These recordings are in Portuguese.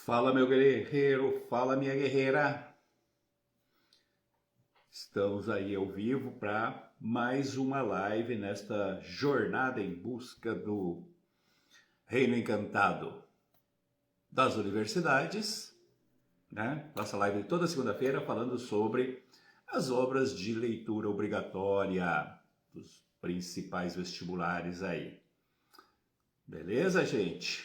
Fala, meu guerreiro, fala, minha guerreira. Estamos aí ao vivo para mais uma live nesta jornada em busca do Reino Encantado das Universidades, né? Nossa live de toda segunda-feira falando sobre as obras de leitura obrigatória dos principais vestibulares aí. Beleza, gente?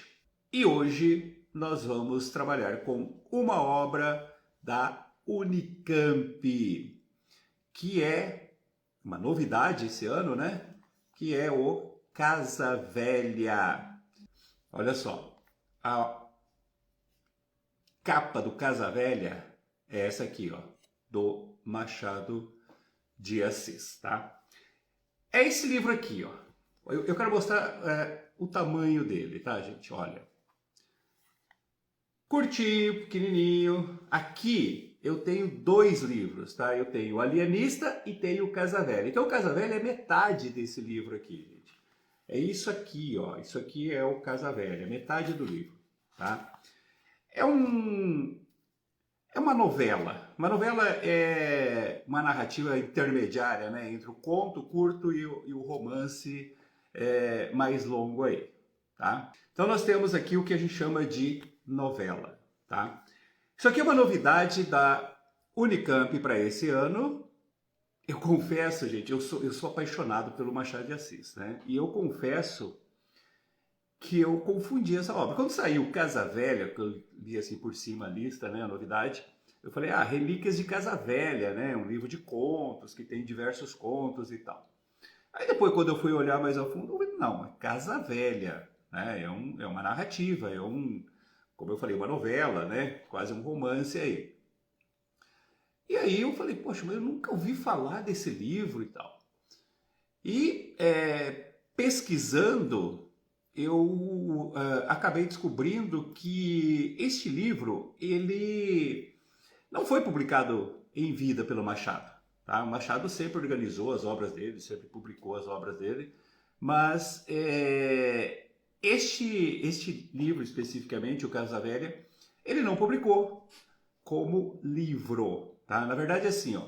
E hoje nós vamos trabalhar com uma obra da Unicamp, que é uma novidade esse ano, né? Que é o Casa Velha. Olha só, a capa do Casa Velha é essa aqui, ó, do Machado de Assis, tá? É esse livro aqui, ó. Eu quero mostrar o tamanho dele, tá, gente? Olha. Curtinho, pequenininho. Aqui eu tenho dois livros, tá? Eu tenho o Alienista e tenho o Casa Velha. Então o Casa Velha é metade desse livro aqui, gente. É isso aqui, ó. Isso aqui é o Casa Velha, metade do livro, tá? É uma novela. Uma novela é uma narrativa intermediária, né? Entre o conto curto e o romance mais longo aí, tá? Então nós temos aqui o que a gente chama de novela, tá? Isso aqui é uma novidade da Unicamp para esse ano. Eu confesso, gente, eu sou apaixonado pelo Machado de Assis, né? E eu confesso que eu confundi essa obra. Quando saiu Casa Velha, que eu li assim por cima a lista, né, a novidade, eu falei, Relíquias de Casa Velha, né? Um livro de contos que tem diversos contos e tal. Aí depois, quando eu fui olhar mais a fundo, eu falei, não, é Casa Velha, né? É uma narrativa, como eu falei, uma novela, né? Quase um romance aí. E aí eu falei, poxa, mas eu nunca ouvi falar desse livro e tal. E pesquisando, eu acabei descobrindo que este livro, ele não foi publicado em vida pelo Machado. Tá? O Machado sempre organizou as obras dele, sempre publicou as obras dele, mas este livro especificamente, o Casa Velha, ele não publicou como livro. Tá? Na verdade, é assim, ó,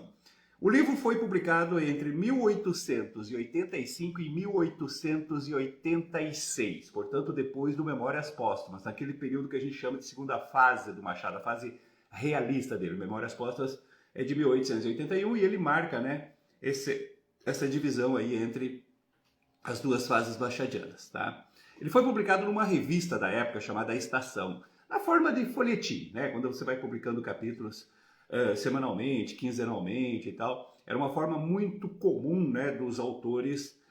o livro foi publicado entre 1885 e 1886, portanto, depois do Memórias Póstumas, naquele período que a gente chama de segunda fase do Machado, a fase realista dele. Memórias Póstumas é de 1881 e ele marca, né, essa divisão aí entre as duas fases machadianas, tá? Ele foi publicado numa revista da época chamada Estação, na forma de folhetim, né? Quando você vai publicando capítulos semanalmente, quinzenalmente e tal. Era uma forma muito comum, né, dos autores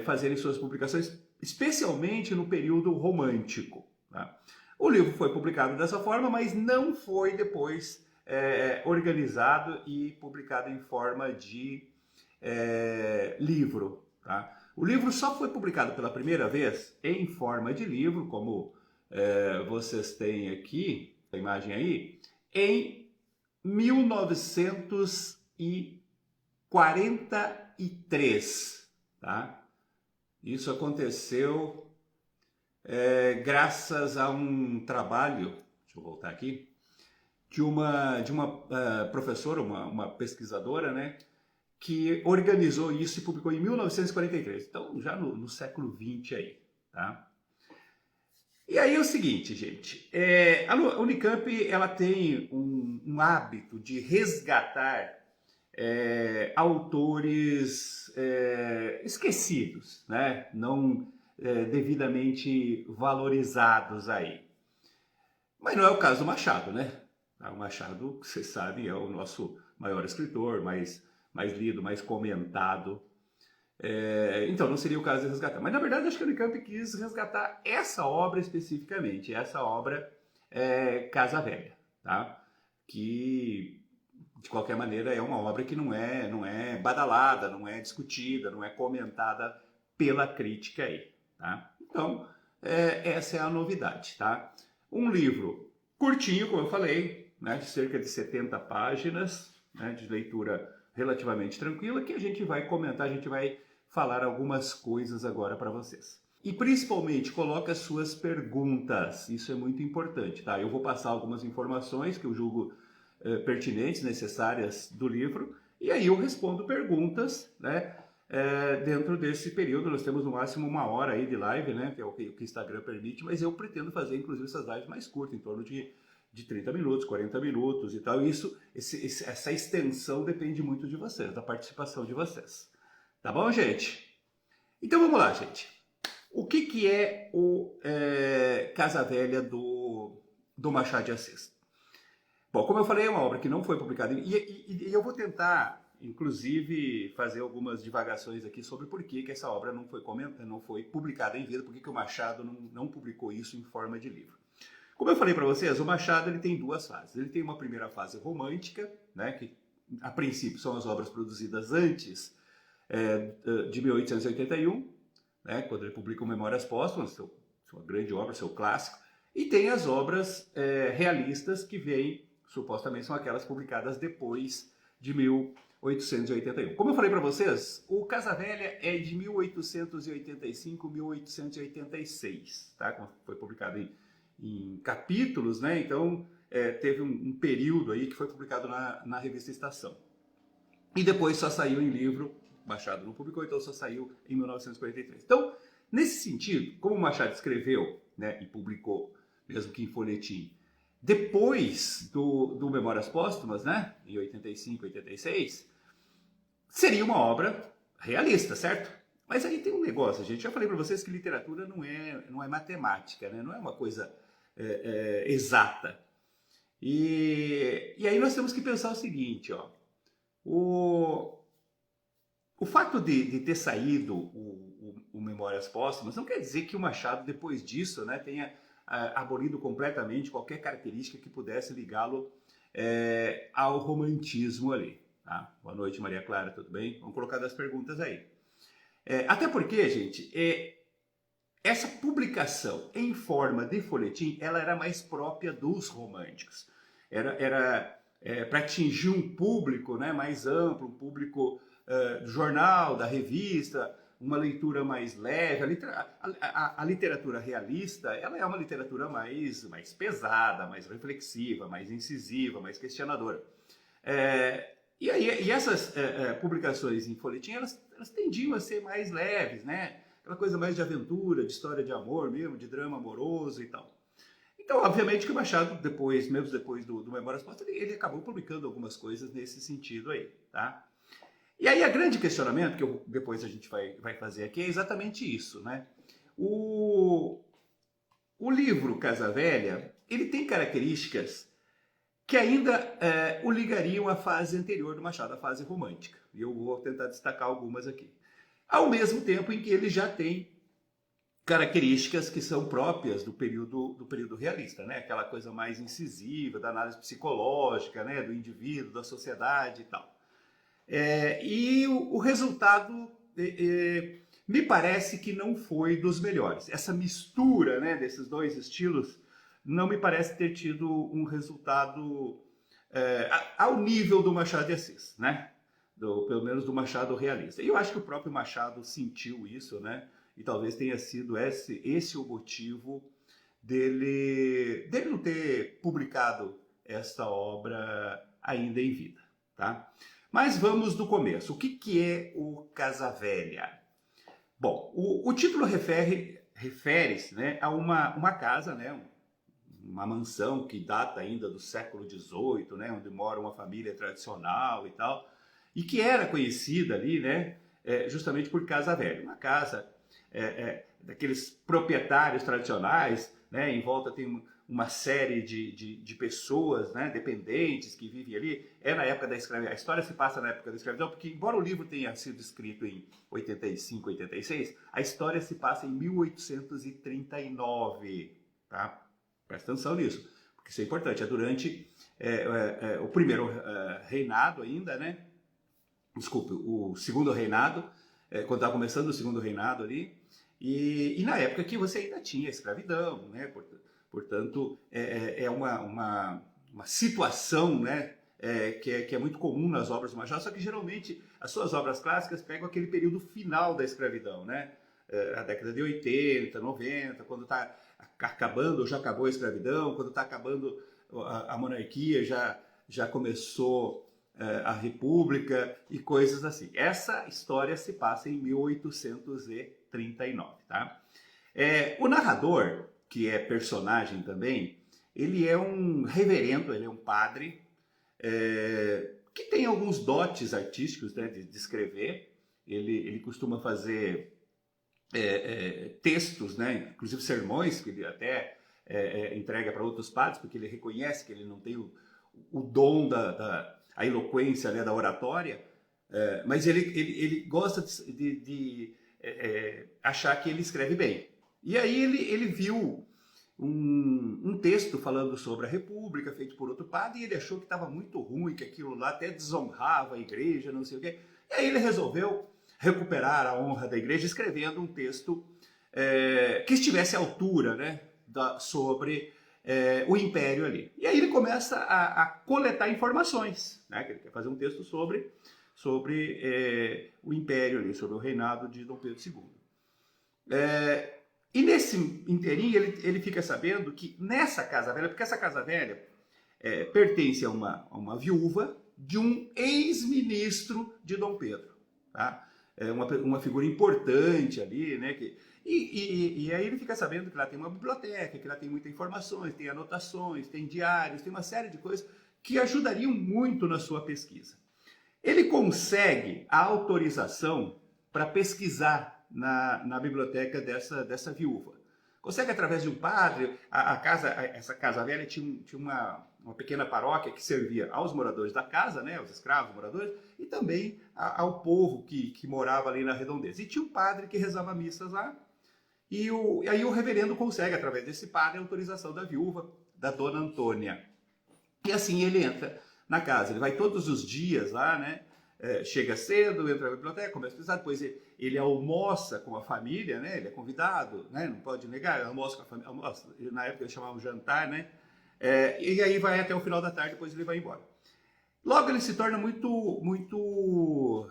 fazerem suas publicações, especialmente no período romântico. Tá? O livro foi publicado dessa forma, mas não foi depois organizado e publicado em forma de livro. Tá? O livro só foi publicado pela primeira vez em forma de livro, como vocês têm aqui, a imagem aí, em 1943, tá? Isso aconteceu graças a um trabalho, deixa eu voltar aqui, de uma professora, uma pesquisadora, né, que organizou isso e publicou em 1943, então já no século XX aí, tá? E aí é o seguinte, gente, a Unicamp ela tem um hábito de resgatar autores esquecidos, né? Não devidamente valorizados aí. Mas não é o caso do Machado, né? O Machado, vocês sabem, é o nosso maior escritor, mais lido, mais comentado. Então não seria o caso de resgatar. Mas na verdade acho que a Unicamp quis resgatar essa obra especificamente, essa obra Casa Velha, tá? Que de qualquer maneira é uma obra que não é badalada, não é discutida, não é comentada pela crítica aí, tá? Então essa é a novidade, tá? Um livro curtinho, como eu falei, né, de cerca de 70 páginas, né, de leitura relativamente tranquila, que a gente vai comentar, a gente vai falar algumas coisas agora para vocês. E principalmente coloque as suas perguntas, isso é muito importante, tá? Eu vou passar algumas informações que eu julgo pertinentes, necessárias do livro, e aí eu respondo perguntas, né? Dentro desse período, nós temos no máximo 1 hora aí de live, né? Que é o que o Instagram permite, mas eu pretendo fazer inclusive essas lives mais curtas, em torno de 30 minutos, 40 minutos e tal. E essa extensão depende muito de vocês, da participação de vocês. Tá bom, gente? Então vamos lá, gente. O que é o Casa Velha do Machado de Assis? Bom, como eu falei, é uma obra que não foi publicada, e eu vou tentar, inclusive, fazer algumas divagações aqui sobre por que essa obra não foi publicada em vida, por que o Machado não publicou isso em forma de livro. Como eu falei para vocês, o Machado ele tem 2 fases. Ele tem uma primeira fase romântica, né, que a princípio são as obras produzidas antes de 1881, né, quando ele publica o Memórias Póstumas, sua grande obra, seu clássico, e tem as obras realistas que vêm, supostamente são aquelas publicadas depois de 1881. Como eu falei para vocês, o Casa Velha é de 1885, 1886, tá? Foi publicado em capítulos, né? Então teve um período aí que foi publicado na revista Estação. E depois só saiu em livro. Machado não publicou, então só saiu em 1943. Então, nesse sentido, como o Machado escreveu, né, e publicou, mesmo que em folhetim, depois do Memórias Póstumas, né, em 85, 86, seria uma obra realista, certo? Mas aí tem um negócio, gente. Já falei para vocês que literatura não é matemática, né? Não é uma coisa exata. E aí nós temos que pensar o seguinte, ó. O fato de ter saído o Memórias Póstumas não quer dizer que o Machado, depois disso, né, tenha abolido completamente qualquer característica que pudesse ligá-lo ao romantismo ali. Tá? Boa noite, Maria Clara, tudo bem? Vamos colocar das perguntas aí. Até porque, gente, essa publicação em forma de folhetim, ela era mais própria dos românticos. Era para atingir um público, né, mais amplo, um público do jornal, da revista, uma leitura mais leve. A literatura realista, ela é uma literatura mais pesada, mais reflexiva, mais incisiva, mais questionadora. E essas publicações em folhetim, elas tendiam a ser mais leves, né? Aquela coisa mais de aventura, de história de amor mesmo, de drama amoroso e tal. Então, obviamente que o Machado, mesmo depois do Memórias Póstumas, ele acabou publicando algumas coisas nesse sentido aí, tá? E aí, o grande questionamento, que depois a gente vai fazer aqui, é exatamente isso, né? O livro Casa Velha, ele tem características que ainda o ligariam à fase anterior do Machado, a fase romântica. E eu vou tentar destacar algumas aqui. Ao mesmo tempo em que ele já tem características que são próprias do período realista, né? Aquela coisa mais incisiva, da análise psicológica, né? Do indivíduo, da sociedade e tal. E o resultado me parece que não foi dos melhores. Essa mistura, né, desses dois estilos não me parece ter tido um resultado ao nível do Machado de Assis, né? Pelo menos do Machado realista. E eu acho que o próprio Machado sentiu isso, né? E talvez tenha sido esse o motivo dele não ter publicado esta obra ainda em vida, tá? Mas vamos do começo. O que é o Casa Velha? Bom, o título refere-se, né, a uma casa, né, uma mansão que data ainda do século XVIII, né, onde mora uma família tradicional e tal, e que era conhecida ali, né, justamente por Casa Velha. Uma casa daqueles proprietários tradicionais, né, em volta tem uma série de pessoas, né, dependentes que vivem ali. Na época da escravidão. A história se passa na época da escravidão, porque embora o livro tenha sido escrito em 85, 86, a história se passa em 1839, tá? Presta atenção nisso, porque isso é importante. É durante o primeiro reinado ainda, né? Desculpe, o segundo reinado, quando estava começando o segundo reinado ali, e na época que você ainda tinha escravidão, né? Portanto, é uma situação, né, que é muito comum nas obras do Machado, só que geralmente as suas obras clássicas pegam aquele período final da escravidão, né? a década de 80, 90, quando está acabando, ou já acabou a escravidão, quando está acabando a monarquia, já começou a república e coisas assim. Essa história se passa em 1839, tá? O narrador, que é personagem também, ele é um reverendo, ele é um padre, que tem alguns dotes artísticos, né, de escrever. Ele costuma fazer textos, né, inclusive sermões, que ele até entrega para outros padres, porque ele reconhece que ele não tem o dom a eloquência, né, da oratória, mas ele gosta de achar que ele escreve bem. E aí ele viu um texto falando sobre a República, feito por outro padre, e ele achou que estava muito ruim, que aquilo lá até desonrava a igreja, não sei o quê. E aí ele resolveu recuperar a honra da igreja escrevendo um texto que estivesse à altura, né, sobre o império ali. E aí ele começa a coletar informações, né, que ele quer fazer um texto sobre o império ali, sobre o reinado de Dom Pedro II. E nesse inteirinho ele fica sabendo que nessa casa velha, porque essa casa velha pertence a uma viúva de um ex-ministro de Dom Pedro, tá? Uma figura importante ali, né? E aí ele fica sabendo que lá tem uma biblioteca, que lá tem muitas informações, tem anotações, tem diários, tem uma série de coisas que ajudariam muito na sua pesquisa. Ele consegue a autorização para pesquisar na biblioteca dessa viúva. Consegue através de um padre. Essa casa velha tinha uma pequena paróquia que servia aos moradores da casa, né, aos escravos moradores, e também ao povo que morava ali na redondeza. E tinha um padre que rezava missas lá, e aí o reverendo consegue, através desse padre, a autorização da viúva, da dona Antônia. E assim ele entra na casa. Ele vai todos os dias lá, né? Chega cedo, entra na biblioteca, começa a pesquisar, depois ele almoça com a família, né? Ele é convidado, né? Não pode negar, ele almoça com a família, na época eles chamavam jantar, né? E aí vai até o final da tarde, depois ele vai embora. Logo ele se torna muito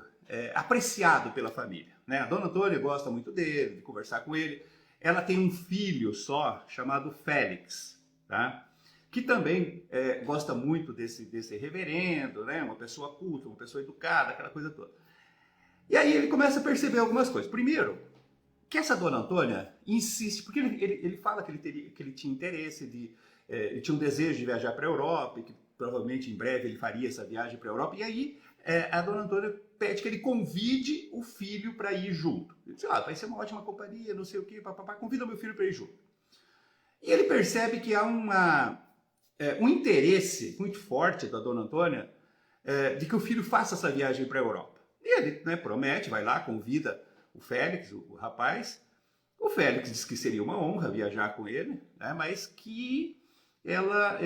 apreciado pela família, né? A dona Antônia gosta muito dele, de conversar com ele. Ela tem um filho só, chamado Félix, tá? Que também gosta muito desse reverendo, né? Uma pessoa culta, uma pessoa educada, aquela coisa toda. E aí ele começa a perceber algumas coisas. Primeiro, que essa dona Antônia insiste, porque ele fala que ele tinha interesse ele tinha um desejo de viajar para a Europa, e que provavelmente em breve ele faria essa viagem para a Europa, e aí a dona Antônia pede que ele convide o filho para ir junto. Ele diz, vai ser uma ótima companhia, não sei o quê, papapá, convida o meu filho para ir junto. E ele percebe que há um interesse muito forte da dona Antônia de que o filho faça essa viagem para a Europa. E ele, né, promete, vai lá, convida o Félix, o rapaz. O Félix diz que seria uma honra viajar com ele, né, mas que ela...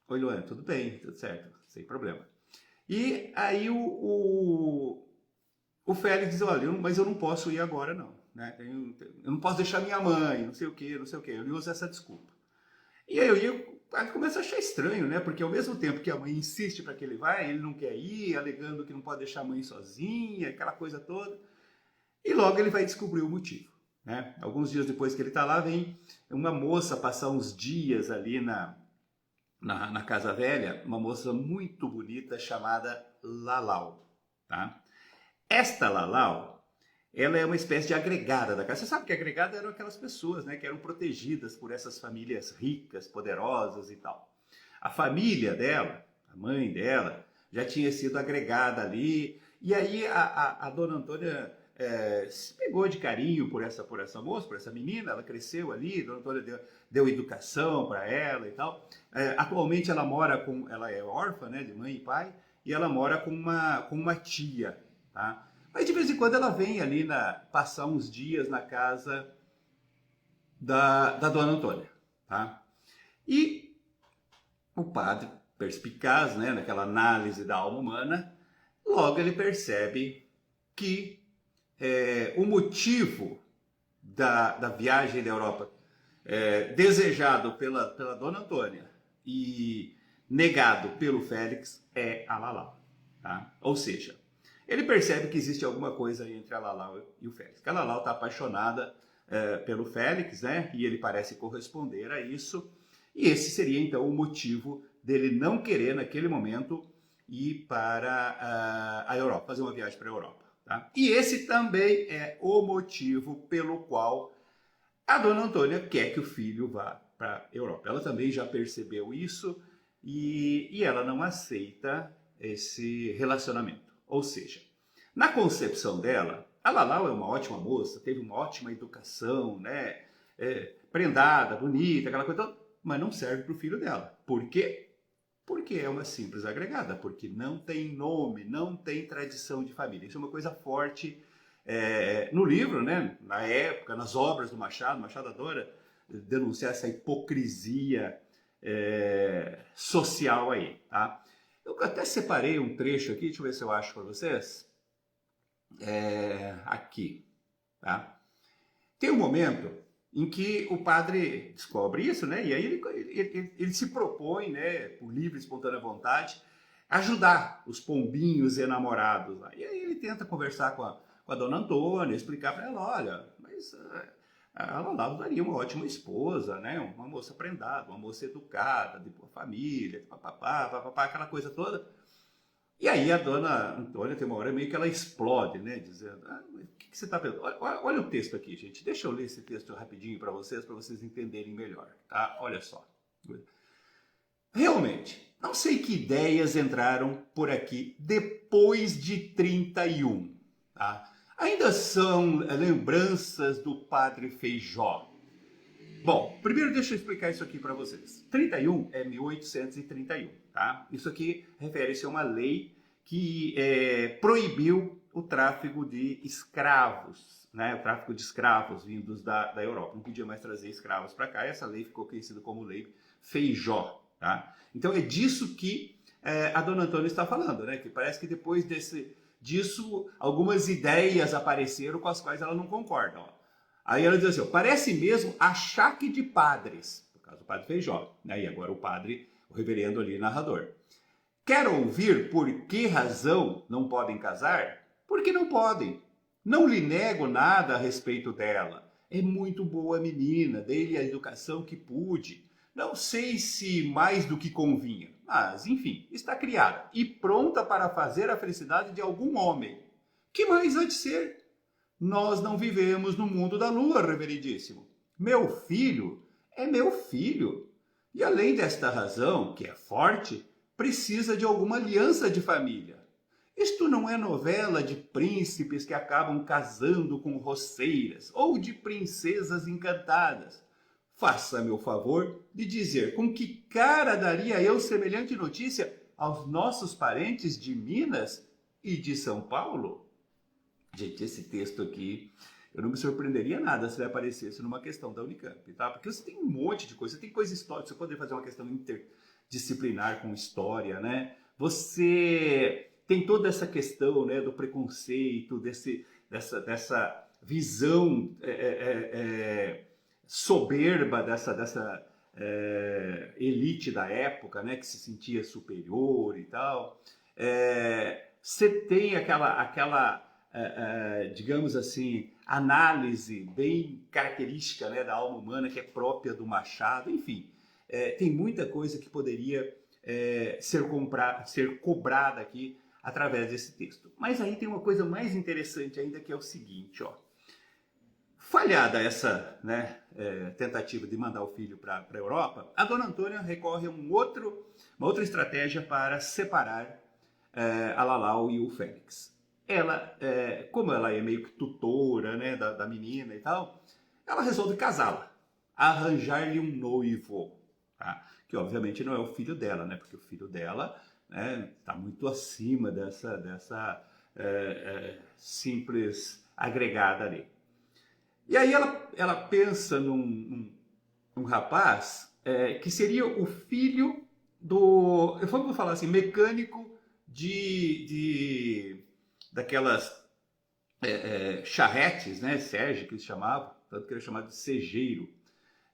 Oi, Luana, tudo bem, tudo certo, sem problema. E aí o Félix diz, olha, mas eu não posso ir agora não, né? Eu não posso deixar minha mãe, não sei o quê. Ele usa essa desculpa. E aí eu começo a achar estranho, né? Porque ao mesmo tempo que a mãe insiste para que ele vá, ele não quer ir, alegando que não pode deixar a mãe sozinha, aquela coisa toda. E logo ele vai descobrir o motivo, né? Alguns dias depois que ele está lá, vem uma moça passar uns dias ali na Casa Velha, uma moça muito bonita chamada Lalau, tá? Esta Lalau, ela é uma espécie de agregada da casa. Você sabe que agregada eram aquelas pessoas, né, que eram protegidas por essas famílias ricas, poderosas e tal. A família dela, a mãe dela, já tinha sido agregada ali. E aí a dona Antônia se pegou de carinho por essa moça, por essa menina. Ela cresceu ali, a dona Antônia deu educação para ela e tal. Atualmente ela é órfã, né, de mãe e pai, e ela mora com uma tia, tá? Mas de vez em quando ela vem ali passar uns dias na casa da dona Antônia, tá? E o padre, perspicaz, né, naquela análise da alma humana, logo ele percebe que o motivo da viagem da Europa desejado pela dona Antônia e negado pelo Félix é a Lalau, tá? Ou seja, ele percebe que existe alguma coisa entre a Lalau e o Félix. Que a Lalau está apaixonada pelo Félix, né? E ele parece corresponder a isso. E esse seria, então, o motivo dele não querer, naquele momento, ir para a Europa, fazer uma viagem para a Europa. Tá? E esse também é o motivo pelo qual a dona Antônia quer que o filho vá para a Europa. Ela também já percebeu isso e ela não aceita esse relacionamento. Ou seja, na concepção dela, a Lalau é uma ótima moça, teve uma ótima educação, né? Prendada, bonita, aquela coisa toda, mas não serve para o filho dela. Por quê? Porque é uma simples agregada, porque não tem nome, não tem tradição de família. Isso é uma coisa forte no livro, né? Na época, nas obras do Machado. Machado adora denunciar essa hipocrisia social aí, tá? Eu até separei um trecho aqui, deixa eu ver se eu acho para vocês. Aqui, tá? Tem um momento em que o padre descobre isso, né? E aí ele se propõe, né, por livre e espontânea vontade, ajudar os pombinhos enamorados lá. E aí ele tenta conversar com a dona Antônia, explicar para ela, olha, mas a Lalau daria uma ótima esposa, né? Uma moça prendada, uma moça educada, de boa família, papapá, aquela coisa toda. E aí a dona Antônia tem uma hora meio que ela explode, né? Dizendo, o que você está pensando? Olha o texto aqui, gente. Deixa eu ler esse texto rapidinho para vocês entenderem melhor, tá? Olha só. Realmente, não sei que ideias entraram por aqui depois de 31, tá? Ainda são lembranças do Padre Feijó. Bom, primeiro deixa eu explicar isso aqui para vocês. 31 é 1831, tá? Isso aqui refere-se a uma lei que proibiu o tráfico de escravos, né? O tráfico de escravos vindos da Europa. Não podia mais trazer escravos para cá. Essa lei ficou conhecida como Lei Feijó, tá? Então é disso que a dona Antônia está falando, né? Que parece que depois disso algumas ideias apareceram com as quais ela não concorda, ó. Aí ela diz assim, parece mesmo achaque de padres, por causa do padre Feijó, né? E agora o reverendo ali, narrador. Quer ouvir por que razão não podem casar? Porque não podem. Não lhe nego nada a respeito dela. É muito boa menina, dei-lhe a educação que pude. Não sei se mais do que convinha, mas, enfim, está criada e pronta para fazer a felicidade de algum homem. Que mais há de ser? Nós não vivemos no mundo da lua, reverendíssimo. Meu filho é meu filho. E além desta razão, que é forte, precisa de alguma aliança de família. Isto não é novela de príncipes que acabam casando com roceiras ou de princesas encantadas. Faça-me o favor de dizer com que cara daria eu semelhante notícia aos nossos parentes de Minas e de São Paulo? Gente, esse texto aqui, eu não me surpreenderia nada se ele aparecesse numa questão da Unicamp, tá? Porque você tem um monte de coisa, você tem coisa histórica, você poderia fazer uma questão interdisciplinar com história, né? Você tem toda essa questão, né, do preconceito, dessa visão soberba dessa elite da época, né, que se sentia superior e tal. Você tem aquela digamos assim, análise bem característica, né, da alma humana que é própria do Machado, enfim, tem muita coisa que poderia ser cobrada aqui através desse texto. Mas aí tem uma coisa mais interessante ainda, que é o seguinte, ó. Falhada essa, né, tentativa de mandar o filho para a Europa, a dona Antônia recorre a uma outra estratégia para separar a Lalau e o Félix. Ela, como ela é meio que tutora, né, da menina e tal, ela resolve casá-la, arranjar-lhe um noivo, tá? Que obviamente não é o filho dela, né, porque o filho dela está muito acima dessa simples agregada ali. E aí ela pensa num rapaz que seria o filho do, vamos falar assim, mecânico daquelas charretes, né, Sérgio, que eles chamavam, tanto que ele é chamado de segeiro.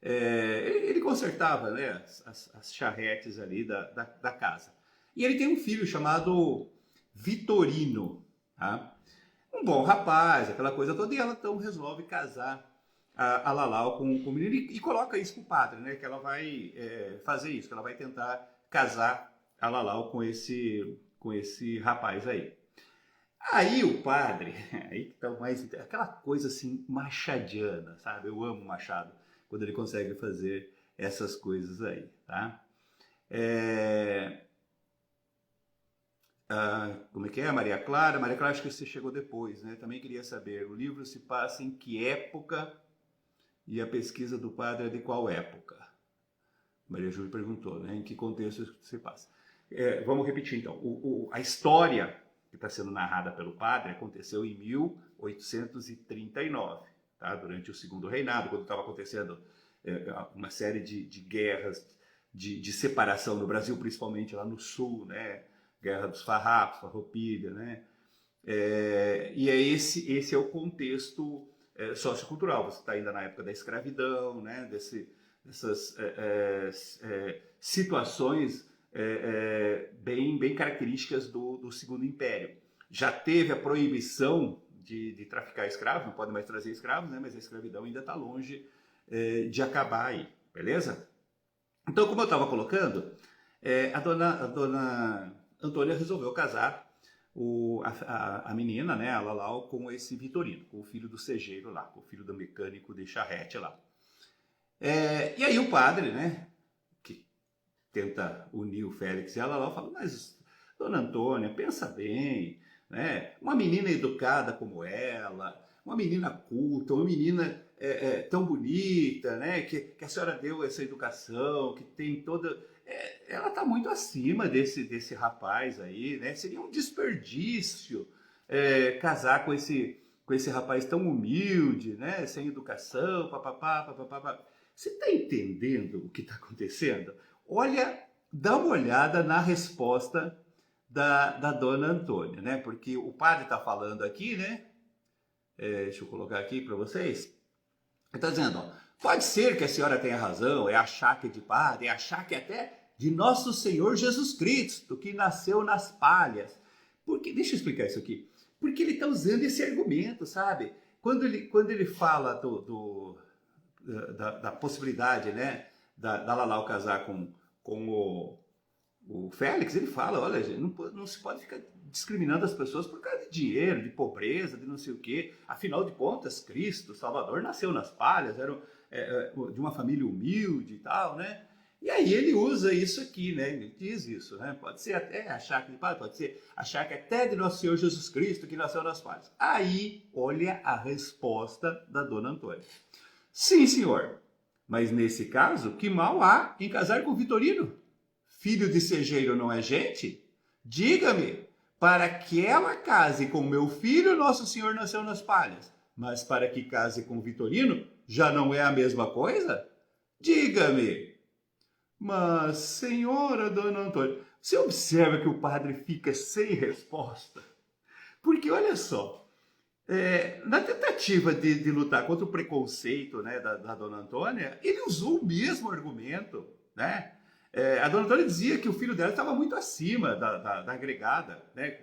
Ele consertava, né, as charretes ali da casa. E ele tem um filho chamado Vitorino. tá? Um bom rapaz, aquela coisa toda, e ela então resolve casar a Lalau com o menino e coloca isso pro padre, né? Que ela vai fazer isso, que ela vai tentar casar a Lalau com esse rapaz aí. Aí o padre, aí que tá mais aquela coisa assim machadiana, sabe? Eu amo Machado quando ele consegue fazer essas coisas aí, tá? É, como é que é? Maria Clara? Maria Clara, acho que você chegou depois, né? Também queria saber, o livro se passa em que época e a pesquisa do padre é de qual época? Maria Júlia perguntou, né? Em que contexto se passa? Vamos repetir então. A história que está sendo narrada pelo padre aconteceu em 1839, tá? Durante o Segundo Reinado, quando estava acontecendo uma série de guerras, de separação no Brasil, principalmente lá no sul, né? Guerra dos Farrapos, Farroupilha, né? E esse é o contexto sociocultural. Você está ainda na época da escravidão, né? Dessas situações bem características do Segundo Império. Já teve a proibição de traficar escravos, não pode mais trazer escravos, né? Mas a escravidão ainda está longe de acabar aí, beleza? Então, como eu estava colocando, a dona Antônia resolveu casar a menina, né, a Lalau, com esse Vitorino, com o filho do segeiro lá, com o filho do mecânico de charrete lá. E aí o padre, né, que tenta unir o Félix e a Lalau, fala, mas dona Antônia, pensa bem, né, uma menina educada como ela, uma menina culta, uma menina tão bonita, né, que a senhora deu essa educação, que tem toda... ela está muito acima desse rapaz aí, né? Seria um desperdício casar com esse rapaz tão humilde, né? Sem educação, papapá, papapá. Você está entendendo o que está acontecendo? Olha, dá uma olhada na resposta da dona Antônia, né? Porque o padre está falando aqui, né? Deixa eu colocar aqui para vocês. Ele está dizendo, ó, pode ser que a senhora tenha razão, é achaque de padre, é achaque até de nosso Senhor Jesus Cristo, que nasceu nas palhas. Porque, deixa eu explicar isso aqui. Porque ele está usando esse argumento, sabe? Quando ele fala da possibilidade, né, da Lalau casar com o Félix, ele fala, olha, gente, não se pode ficar discriminando as pessoas por causa de dinheiro, de pobreza, de não sei o quê. Afinal de contas, Cristo, Salvador, nasceu nas palhas, era de uma família humilde e tal, né? E aí ele usa isso aqui, né? Ele diz isso, né? Pode ser até achar que pode ser achar que até de nosso Senhor Jesus Cristo que nasceu nas palhas. Aí, olha a resposta da dona Antônia. Sim, senhor, mas nesse caso, que mal há em casar com o Vitorino? Filho de segeiro não é gente? Diga-me, para que ela case com meu filho, nosso senhor nasceu nas palhas, mas para que case com o Vitorino, já não é a mesma coisa? Diga-me. Mas, senhora dona Antônia, você observa que o padre fica sem resposta? Porque, olha só, na tentativa de lutar contra o preconceito, né, da dona Antônia, ele usou o mesmo argumento, né? A dona Antônia dizia que o filho dela estava muito acima da agregada, né?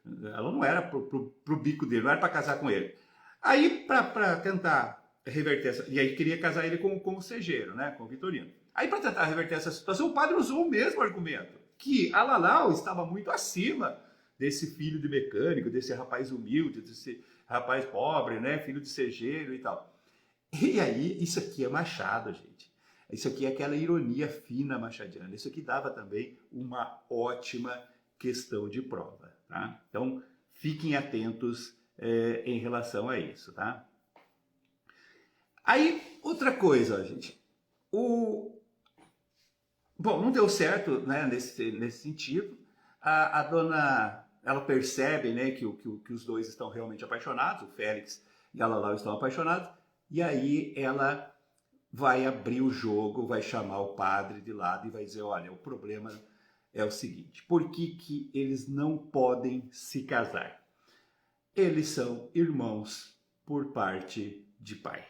Ela não era pro bico dele, não era para casar com ele. Aí, para tentar reverter essa... E aí queria casar ele com o segeiro, né? Com o Vitorino. Aí, para tentar reverter essa situação, o padre usou o mesmo argumento, que a Lalau estava muito acima desse filho de mecânico, desse rapaz humilde, desse rapaz pobre, né? Filho de segeiro e tal. E aí, isso aqui é Machado, gente. Isso aqui é aquela ironia fina machadiana. Isso aqui dava também uma ótima questão de prova, tá? Então, fiquem atentos em relação a isso, tá? Aí, outra coisa, gente. Bom, não deu certo, né, nesse sentido. A dona, ela percebe, né, que os dois estão realmente apaixonados, o Félix e a Lalau estão apaixonados, e aí ela vai abrir o jogo, vai chamar o padre de lado e vai dizer, olha, o problema é o seguinte, por que eles não podem se casar? Eles são irmãos por parte de pai.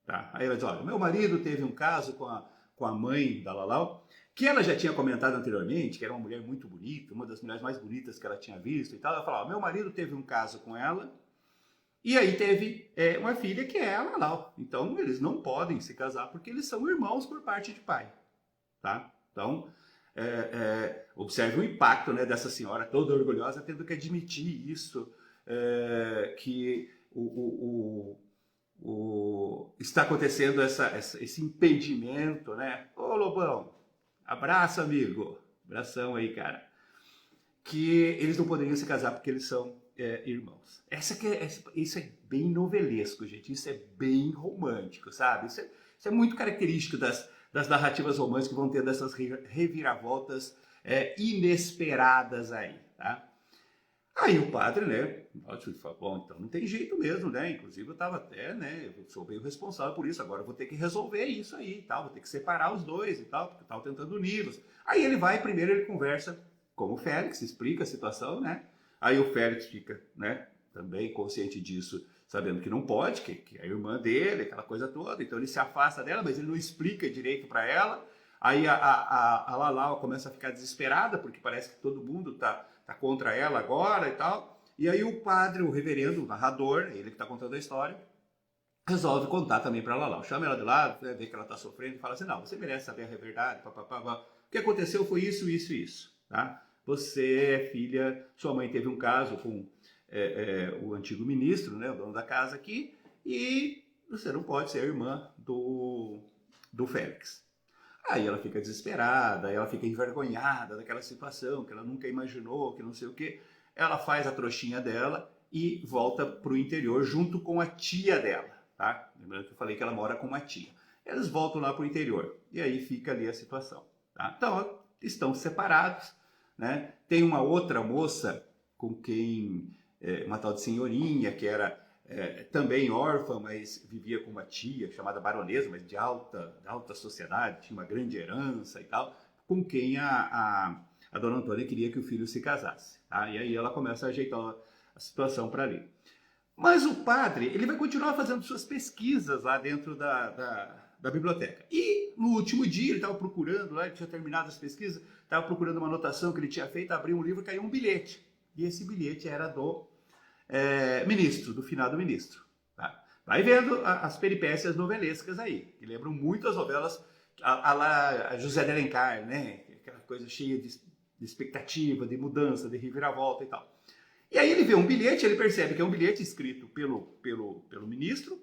Tá? Aí ela diz, olha, meu marido teve um caso com a mãe da Lalau, que ela já tinha comentado anteriormente, que era uma mulher muito bonita, uma das mulheres mais bonitas que ela tinha visto e tal. Ela falava, meu marido teve um caso com ela, e aí teve uma filha que é a Lalau. Então, eles não podem se casar porque eles são irmãos por parte de pai. Tá? Então, observe o impacto, né, dessa senhora toda orgulhosa tendo que admitir isso, que está acontecendo esse impedimento, né? Ô Lobão, abraço, amigo. Abração aí, cara. Que eles não poderiam se casar porque eles são irmãos. Isso é bem novelesco, gente. Isso é bem romântico, sabe? Isso é muito característico das narrativas românticas que vão tendo essas reviravoltas inesperadas aí, tá? Aí o padre, né, falou, bom, então não tem jeito mesmo, né, inclusive eu estava até, né, eu sou meio responsável por isso, agora eu vou ter que resolver isso aí e tal, vou ter que separar os dois e tal, porque eu estava tentando uni-los. Aí ele vai, primeiro ele conversa com o Félix, explica a situação, né, aí o Félix fica, né, também consciente disso, sabendo que não pode, que é a irmã dele, aquela coisa toda, então ele se afasta dela, mas ele não explica direito para ela. Aí a Lalau começa a ficar desesperada, porque parece que todo mundo tá contra ela agora e tal. E aí o padre, o reverendo, o narrador, ele que está contando a história, resolve contar também para a Lalau. Chama ela de lado, vê que ela está sofrendo e fala assim, não, você merece saber a verdade, papapá. O que aconteceu foi isso, isso e isso, tá? Você é filha, sua mãe teve um caso com o antigo ministro, né, o dono da casa aqui, e você não pode ser a irmã do Félix. Aí ela fica desesperada, ela fica envergonhada daquela situação, que ela nunca imaginou, que não sei o quê. Ela faz a trouxinha dela e volta para o interior junto com a tia dela, tá? Lembrando que eu falei que ela mora com uma tia. Eles voltam lá para o interior e aí fica ali a situação, tá? Então, estão separados, né? Tem uma outra moça com quem, uma tal de senhorinha, que era também órfã, mas vivia com uma tia chamada baronesa, mas de alta sociedade, tinha uma grande herança e tal, com quem a dona Antônia queria que o filho se casasse. Tá? E aí ela começa a ajeitar a situação para ali. Mas o padre, ele vai continuar fazendo suas pesquisas lá dentro da biblioteca. E no último dia, ele estava procurando, lá, ele tinha terminado as pesquisas, estava procurando uma anotação que ele tinha feito, abriu um livro e caiu um bilhete. E esse bilhete era do ministro, do finado ministro. Tá? Vai vendo as peripécias novelescas aí, que lembram muito as novelas a José de Alencar, né? Aquela coisa cheia de expectativa, de mudança, de reviravolta e tal. E aí ele vê um bilhete, ele percebe que é um bilhete escrito pelo ministro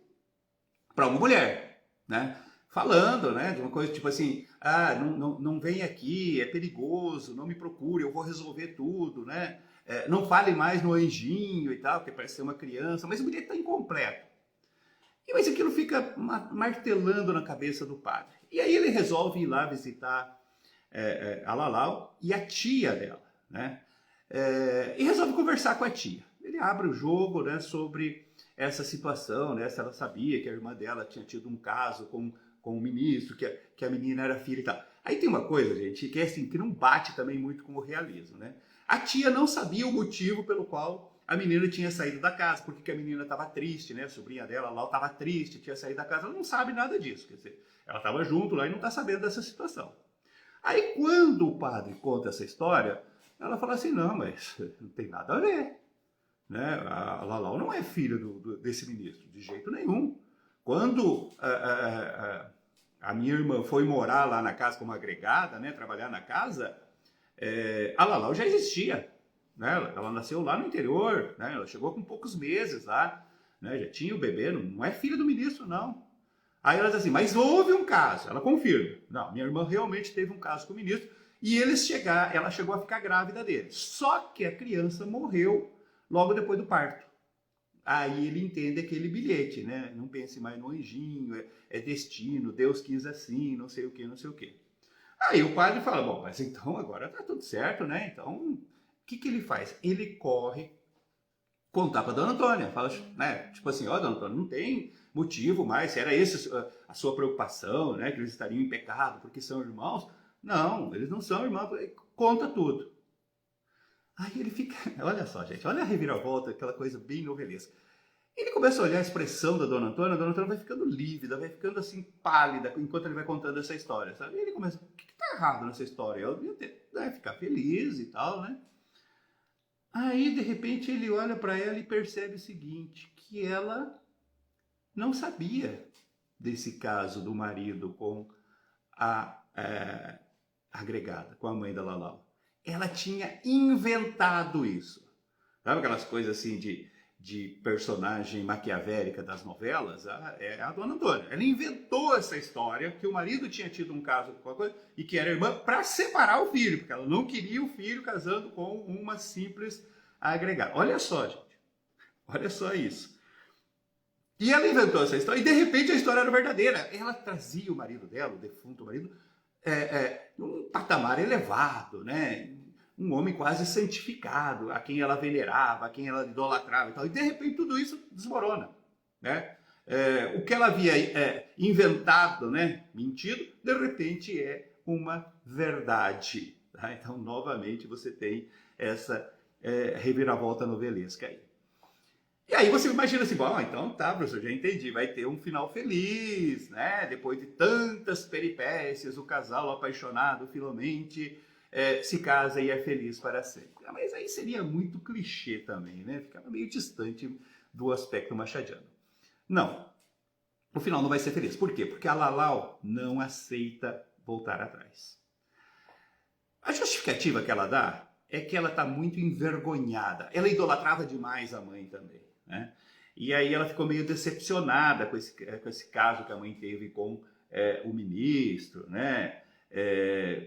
para uma mulher, né? Falando, né, de uma coisa tipo assim, não vem aqui, é perigoso, não me procure, eu vou resolver tudo, né? Não fale mais no anjinho e tal, porque parece ser uma criança, mas o bilhete está incompleto. Mas aquilo fica martelando na cabeça do padre. E aí ele resolve ir lá visitar a Lalau e a tia dela, né? E resolve conversar com a tia. Ele abre o jogo, né, sobre essa situação, né, se ela sabia que a irmã dela tinha tido um caso com o ministro, que a menina era filha e tal. Aí tem uma coisa, gente, que é assim, que não bate também muito com o realismo, né? A tia não sabia o motivo pelo qual a menina tinha saído da casa, porque a menina estava triste, né? A sobrinha dela lá estava triste, tinha saído da casa, ela não sabe nada disso, quer dizer, ela estava junto lá e não está sabendo dessa situação. Aí quando o padre conta essa história, ela fala assim, não, mas não tem nada a ver, né? A Lalau não é filha desse ministro, de jeito nenhum. Quando a minha irmã foi morar lá na casa como agregada, né, trabalhar na casa, a Lalau já existia, né? Ela nasceu lá no interior, né? Ela chegou com poucos meses lá, né? Já tinha o bebê, não é filha do ministro, não. Aí ela diz assim, mas houve um caso, ela confirma. Não, minha irmã realmente teve um caso com o ministro e ela chegou a ficar grávida dele. Só que a criança morreu logo depois do parto. Aí ele entende aquele bilhete, né? Não pense mais no anjinho, é destino, Deus quis assim, não sei o que, não sei o que. Aí o padre fala, bom, mas então agora tá tudo certo, né? Então, o que ele faz? Ele corre contar para Dona Antônia, fala, né? Tipo assim, ó, Dona Antônia, não tem motivo mais, se era essa a sua preocupação, né? Que eles estariam em pecado porque são irmãos. Não, eles não são irmãos, conta tudo. Aí ele fica, olha só, gente, olha a reviravolta, aquela coisa bem novelesca. Ele começa a olhar a expressão da Dona Antônia vai ficando lívida, vai ficando assim pálida enquanto ele vai contando essa história, sabe? E ele começa, o que está errado nessa história? Eu devia ter, né, ficar feliz e tal, né? Aí, de repente, ele olha para ela e percebe o seguinte, que ela não sabia desse caso do marido com a agregada, com a mãe da Lalau. Ela tinha inventado isso. Sabe aquelas coisas assim de personagem maquiavélica das novelas? É a Dona Antônia. Ela inventou essa história que o marido tinha tido um caso com coisa e que era irmã para separar o filho, porque ela não queria o filho casando com uma simples agregada. Olha só, gente. Olha só isso. E ela inventou essa história e de repente a história era verdadeira. Ela trazia o marido dela, o defunto marido, num patamar elevado, né? Um homem quase santificado, a quem ela venerava, a quem ela idolatrava e tal. E de repente tudo isso desmorona, né? O que ela havia inventado, né, mentido, de repente é uma verdade. Tá? Então, novamente, você tem essa reviravolta novelesca aí. E aí você imagina assim, bom, então tá, professor, já entendi, vai ter um final feliz, né? Depois de tantas peripécias, o casal apaixonado finalmente se casa e é feliz para sempre. Mas aí seria muito clichê também, né? Ficava meio distante do aspecto machadiano. Não, o final não vai ser feliz. Por quê? Porque a Lalau não aceita voltar atrás. A justificativa que ela dá é que ela está muito envergonhada. Ela idolatrava demais a mãe também, né? E aí ela ficou meio decepcionada com esse caso que a mãe teve com o ministro, né?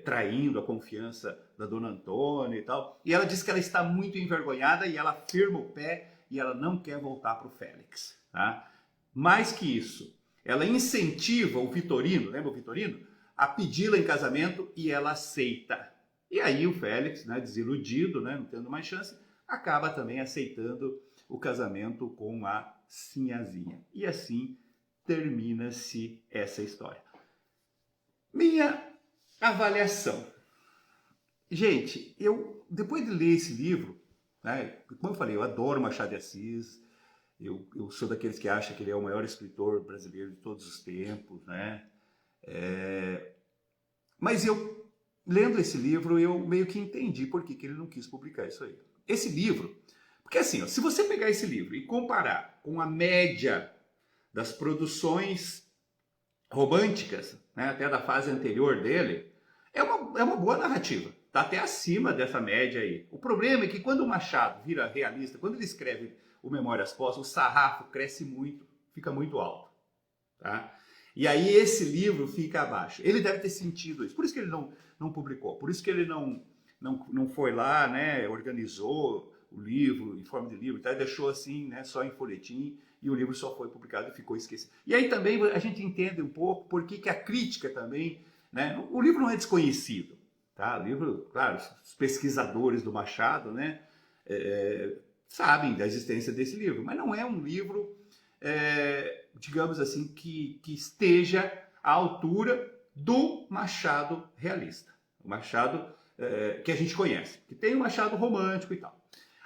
Traindo a confiança da Dona Antônia e tal. E ela diz que ela está muito envergonhada e ela firma o pé e ela não quer voltar para o Félix. Tá? Mais que isso, ela incentiva o Vitorino, lembra o Vitorino? A pedi-la em casamento e ela aceita. E aí o Félix, né, desiludido, né, não tendo mais chance, acaba também aceitando o casamento com a Sinhazinha. E assim termina-se essa história. Minha avaliação. Gente, eu, depois de ler esse livro, né, como eu falei, eu adoro Machado de Assis, eu sou daqueles que acham que ele é o maior escritor brasileiro de todos os tempos, né? Mas eu, lendo esse livro, eu meio que entendi por que ele não quis publicar isso aí. Esse livro, porque assim, ó, se você pegar esse livro e comparar com a média das produções românticas, né, até da fase anterior dele, é uma boa narrativa. Está até acima dessa média aí. O problema é que quando o Machado vira realista, quando ele escreve o Memórias Póstumas, o sarrafo cresce muito, fica muito alto. Tá? E aí esse livro fica abaixo. Ele deve ter sentido isso. Por isso que ele não publicou. Por isso que ele não foi lá, né, organizou o livro em forma de livro, tá? Deixou assim, né, só em folhetim, e o livro só foi publicado e ficou esquecido. E aí também a gente entende um pouco por que a crítica também, né, o livro não é desconhecido, tá? O livro, claro, os pesquisadores do Machado, né, sabem da existência desse livro, mas não é um livro, digamos assim, que esteja à altura do Machado realista, o Machado que a gente conhece, que tem o Machado romântico e tal.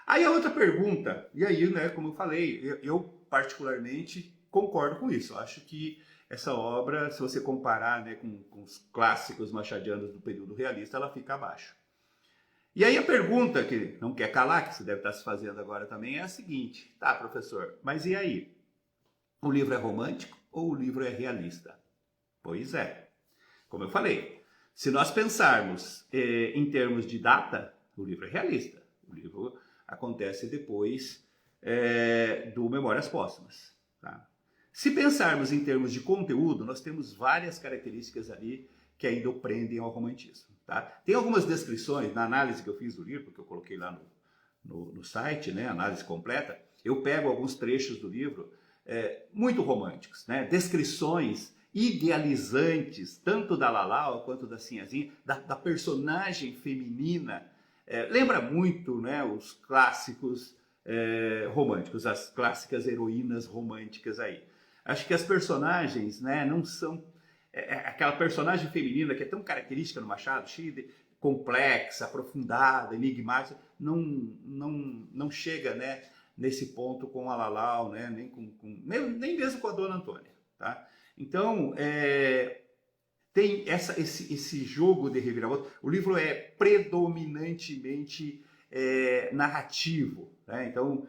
Aí a outra pergunta, e aí, né, como eu falei, eu particularmente concordo com isso. Eu acho que essa obra, se você comparar, né, com os clássicos machadianos do período realista, ela fica abaixo. E aí a pergunta que não quer calar, que você deve estar se fazendo agora também, é a seguinte. Tá, professor, mas e aí? O livro é romântico ou o livro é realista? Pois é. Como eu falei, se nós pensarmos em termos de data, o livro é realista. O livro acontece depois do Memórias Póstumas. Tá? Se pensarmos em termos de conteúdo, nós temos várias características ali que ainda o prendem ao romantismo. Tá? Tem algumas descrições na análise que eu fiz do livro, que eu coloquei lá no site, né, análise completa, eu pego alguns trechos do livro muito românticos, né, descrições idealizantes, tanto da Lalau quanto da Sinhazinha, da personagem feminina. Lembra muito, né, os clássicos românticos, as clássicas heroínas românticas aí. Acho que as personagens, né, não são aquela personagem feminina que é tão característica no Machado, cheia de complexa, aprofundada, enigmática, não chega, né, nesse ponto com a Lalau, né? Nem mesmo com a Dona Antônia, tá? Então, tem esse jogo de reviravolta. O livro é predominantemente narrativo, né? Então,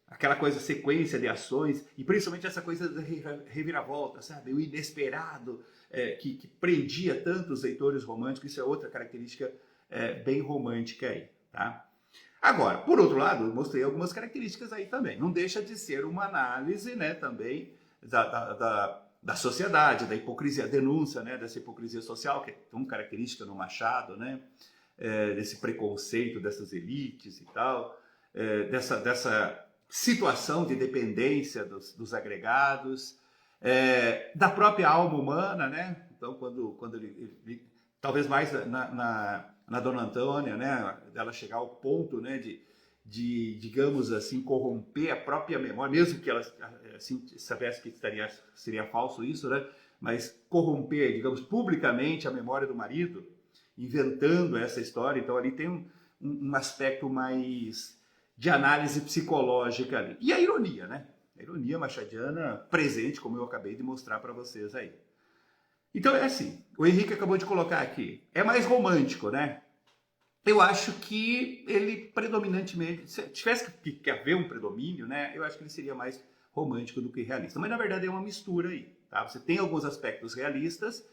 aquela coisa, sequência de ações, e principalmente essa coisa da reviravolta, sabe? O inesperado, que prendia tanto os leitores românticos. Isso é outra característica bem romântica aí, tá? Agora, por outro lado, eu mostrei algumas características aí também. Não deixa de ser uma análise, né, também da sociedade, da hipocrisia, a denúncia, né, dessa hipocrisia social, que é tão característica no Machado, né, desse preconceito dessas elites e tal, dessa situação de dependência dos agregados, da própria alma humana, né? Então, quando ele talvez mais na Dona Antônia, né, ela chegar ao ponto, né, de, digamos assim, corromper a própria memória, mesmo que ela assim, soubesse que seria falso isso, né, mas corromper, digamos, publicamente a memória do marido, inventando essa história. Então ali tem um aspecto mais de análise psicológica ali. E a ironia, né? A ironia machadiana presente, como eu acabei de mostrar para vocês aí. Então é assim, o Henrique acabou de colocar aqui, é mais romântico, né? Eu acho que ele predominantemente, se tivesse que haver um predomínio, né? Eu acho que ele seria mais romântico do que realista. Mas na verdade é uma mistura aí, tá? Você tem alguns aspectos realistas,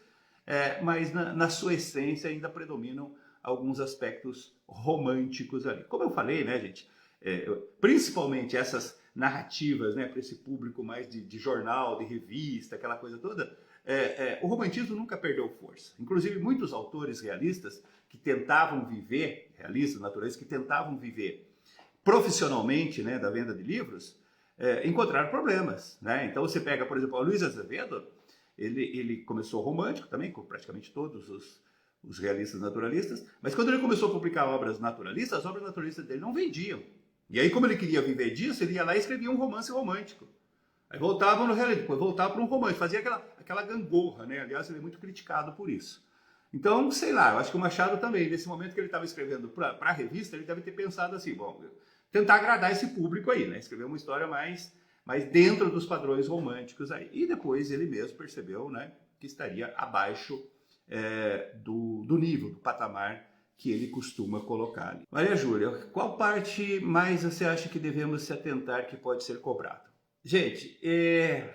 mas na sua essência ainda predominam alguns aspectos românticos ali. Como eu falei, né, gente? Principalmente essas narrativas, né, para esse público mais de jornal, de revista, aquela coisa toda, o romantismo nunca perdeu força. Inclusive, muitos autores realistas que tentavam viver, realistas, naturalistas, que tentavam viver profissionalmente, né, da venda de livros, encontraram problemas, né? Então, você pega, por exemplo, o Luiz Azevedo, ele começou romântico também, com praticamente todos os realistas naturalistas, mas quando ele começou a publicar obras naturalistas, as obras naturalistas dele não vendiam. E aí, como ele queria viver disso, ele ia lá e escrevia um romance romântico. Aí voltava no realismo, depois voltava para um romance, fazia aquela gangorra, né? Aliás, ele é muito criticado por isso. Então, sei lá, eu acho que o Machado também, nesse momento que ele estava escrevendo para a revista, ele deve ter pensado assim, bom, tentar agradar esse público aí, né? Escrever uma história mais dentro dos padrões românticos aí. E depois ele mesmo percebeu, né, que estaria abaixo do nível, do patamar que ele costuma colocar ali. Maria Júlia, qual parte mais você acha que devemos se atentar que pode ser cobrado? Gente, é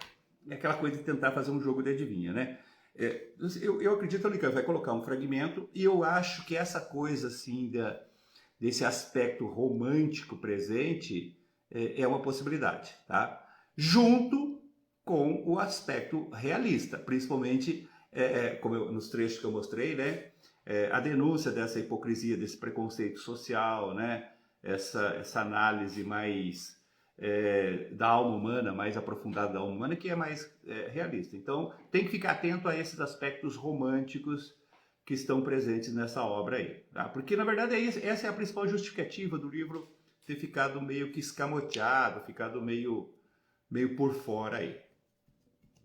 aquela coisa de tentar fazer um jogo de adivinha, né? Eu acredito que a Unicamp vai colocar um fragmento e eu acho que essa coisa assim desse aspecto romântico presente é uma possibilidade, tá? Junto com o aspecto realista, principalmente nos trechos que eu mostrei, né? A denúncia dessa hipocrisia, desse preconceito social, né? Essa análise mais da alma humana, mais aprofundada da alma humana, que é mais realista. Então, tem que ficar atento a esses aspectos românticos que estão presentes nessa obra aí, tá? Porque, na verdade, essa é a principal justificativa do livro ter ficado meio que escamoteado, ficado meio por fora aí.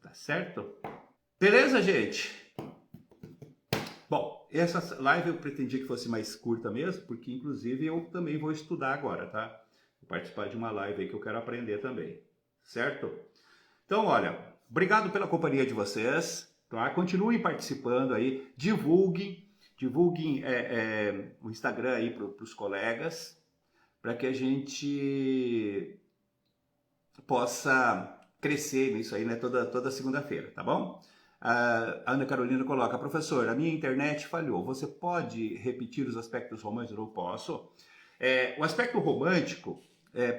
Tá certo? Beleza, gente? Bom, essa live eu pretendia que fosse mais curta mesmo, porque, inclusive, eu também vou estudar agora, tá? Participar de uma live aí que eu quero aprender também, certo? Então, olha, obrigado pela companhia de vocês, tá? Continuem participando aí, divulguem o Instagram aí para os colegas, para que a gente possa crescer nisso aí, né? Toda segunda-feira, tá bom? A Ana Carolina coloca, professor, a minha internet falhou, você pode repetir os aspectos românticos? Eu posso. O aspecto romântico,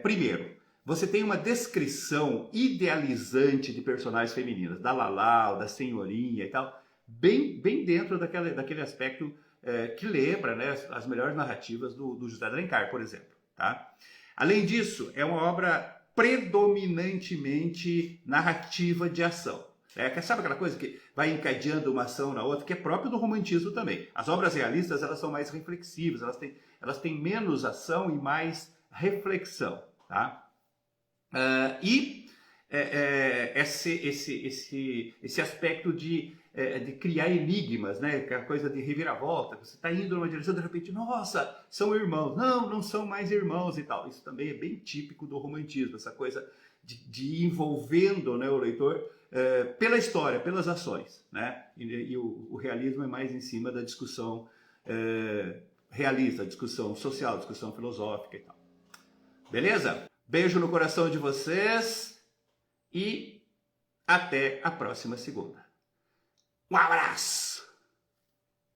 primeiro, você tem uma descrição idealizante de personagens femininas, da Lalau, da Senhorinha e tal, bem dentro daquele aspecto que lembra, né, as melhores narrativas do José de Alencar, por exemplo. Tá? Além disso, é uma obra predominantemente narrativa de ação. Sabe aquela coisa que vai encadeando uma ação na outra, que é próprio do romantismo também. As obras realistas, elas são mais reflexivas, elas têm menos ação e mais reflexão, tá? esse aspecto de criar enigmas, né? Aquela coisa de reviravolta. Você está indo numa direção, de repente, nossa, são irmãos. Não, não são mais irmãos e tal. Isso também é bem típico do romantismo, essa coisa de ir envolvendo, né, o leitor pela história, pelas ações, né? E o realismo é mais em cima da discussão realista, discussão social, discussão filosófica e tal. Beleza? Beijo no coração de vocês e até a próxima segunda. Um abraço!